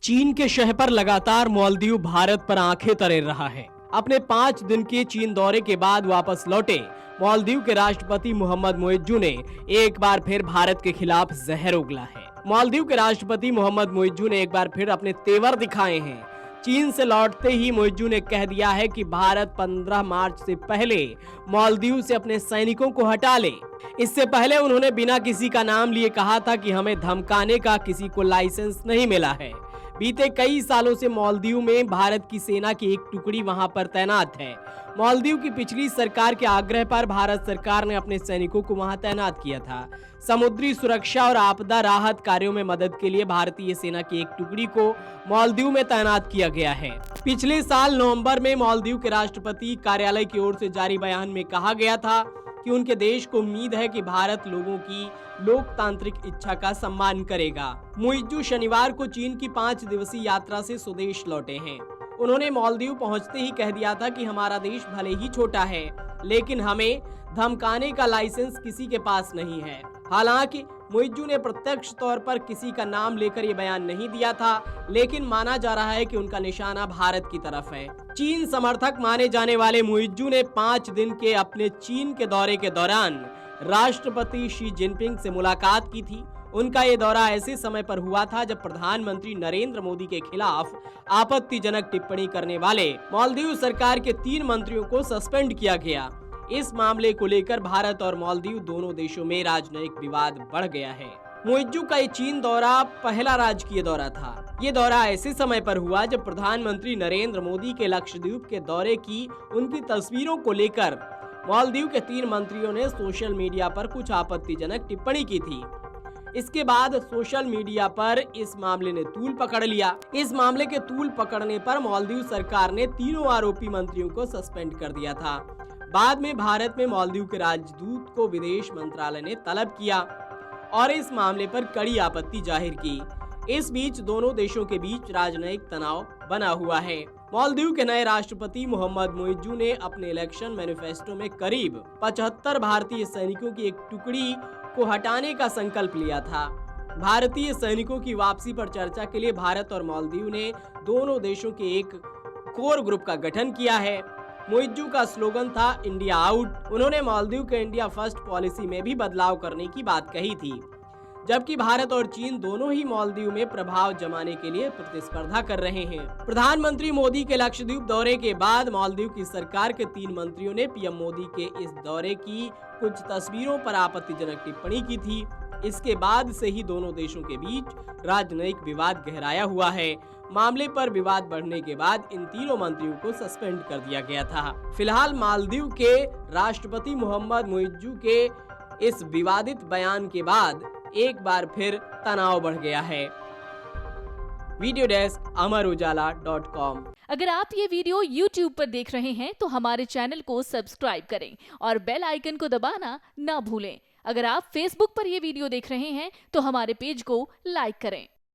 चीन के शह पर लगातार मालदीव भारत पर आंखें तरेर रहा है। अपने 5 दिन के चीन दौरे के बाद वापस लौटे मालदीव के राष्ट्रपति मोहम्मद मुइज्जू ने एक बार फिर भारत के खिलाफ जहर उगला है। मालदीव के राष्ट्रपति मोहम्मद मुइज्जू ने एक बार फिर अपने तेवर दिखाए हैं। चीन से लौटते ही मुइज्जू ने कह दिया है कि भारत 15 मार्च से पहले मालदीव से अपने सैनिकों को हटा ले। इससे पहले उन्होंने बिना किसी का नाम लिए कहा था कि हमें धमकाने का किसी को लाइसेंस नहीं मिला है। बीते कई सालों से मालदीव में भारत की सेना की एक टुकड़ी वहां पर तैनात है। मालदीव की पिछली सरकार के आग्रह पर भारत सरकार ने अपने सैनिकों को वहां तैनात किया था। समुद्री सुरक्षा और आपदा राहत कार्यों में मदद के लिए भारतीय सेना की एक टुकड़ी को मालदीव में तैनात किया गया है। पिछले साल नवंबर में मालदीव के राष्ट्रपति कार्यालय की ओर से जारी बयान में कहा गया था कि उनके देश को उम्मीद है कि भारत लोगों की लोकतांत्रिक इच्छा का सम्मान करेगा। मुइज्जू शनिवार को चीन की 5 दिवसीय यात्रा से स्वदेश लौटे हैं। उन्होंने मालदीव पहुंचते ही कह दिया था कि हमारा देश भले ही छोटा है, लेकिन हमें धमकाने का लाइसेंस किसी के पास नहीं है। हालांकि मुइज्जू ने प्रत्यक्ष तौर पर किसी का नाम लेकर ये बयान नहीं दिया था, लेकिन माना जा रहा है कि उनका निशाना भारत की तरफ है। चीन समर्थक माने जाने वाले मुइज्जू ने 5 दिन के अपने चीन के दौरे के दौरान राष्ट्रपति शी जिनपिंग से मुलाकात की थी। उनका ये दौरा ऐसे समय पर हुआ था जब प्रधानमंत्री नरेंद्र मोदी के खिलाफ आपत्तिजनक टिप्पणी करने वाले मालदीव सरकार के 3 मंत्रियों को सस्पेंड किया गया। इस मामले को लेकर भारत और मालदीव दोनों देशों में राजनयिक विवाद बढ़ गया है। मुइज्जू का ये चीन दौरा पहला राजकीय दौरा था। ये दौरा ऐसे समय पर हुआ जब प्रधानमंत्री नरेंद्र मोदी के लक्षद्वीप के दौरे की उनकी तस्वीरों को लेकर मालदीव के 3 मंत्रियों ने सोशल मीडिया पर कुछ आपत्तिजनक टिप्पणी की थी। इसके बाद सोशल मीडिया पर इस मामले ने तूल पकड़ लिया। इस मामले के तूल पकड़ने पर मालदीव सरकार ने तीनों आरोपी मंत्रियों को सस्पेंड कर दिया था। बाद में भारत में मालदीव के राजदूत को विदेश मंत्रालय ने तलब किया और इस मामले पर कड़ी आपत्ति जाहिर की। इस बीच दोनों देशों के बीच राजनयिक तनाव बना हुआ है। मालदीव के नए राष्ट्रपति मोहम्मद मुइज्जू ने अपने इलेक्शन मैनिफेस्टो में करीब 75 भारतीय सैनिकों की एक टुकड़ी को हटाने का संकल्प लिया था। भारतीय सैनिकों की वापसी पर चर्चा के लिए भारत और मालदीव ने दोनों देशों के एक कोर ग्रुप का गठन किया है। मुइज्जू का स्लोगन था इंडिया आउट। उन्होंने मालदीव के इंडिया फर्स्ट पॉलिसी में भी बदलाव करने की बात कही थी, जबकि भारत और चीन दोनों ही मालदीव में प्रभाव जमाने के लिए प्रतिस्पर्धा कर रहे हैं। प्रधानमंत्री मोदी के लक्षद्वीप दौरे के बाद मालदीव की सरकार के 3 मंत्रियों ने पीएम मोदी के इस दौरे की कुछ तस्वीरों पर आपत्तिजनक टिप्पणी की थी। इसके बाद से ही दोनों देशों के बीच राजनयिक विवाद गहराया हुआ है। मामले पर विवाद बढ़ने के बाद इन तीनों मंत्रियों को सस्पेंड कर दिया गया था। फिलहाल मालदीव के राष्ट्रपति मोहम्मद मुइज्जू के इस विवादित बयान के बाद एक बार फिर तनाव बढ़ गया है। वीडियो डेस्क अमरउजाला.com। अगर आप ये वीडियो YouTube पर देख रहे हैं तो हमारे चैनल को सब्सक्राइब करें और बेल आइकन को दबाना ना भूलें। अगर आप Facebook पर ये वीडियो देख रहे हैं तो हमारे पेज को लाइक करें।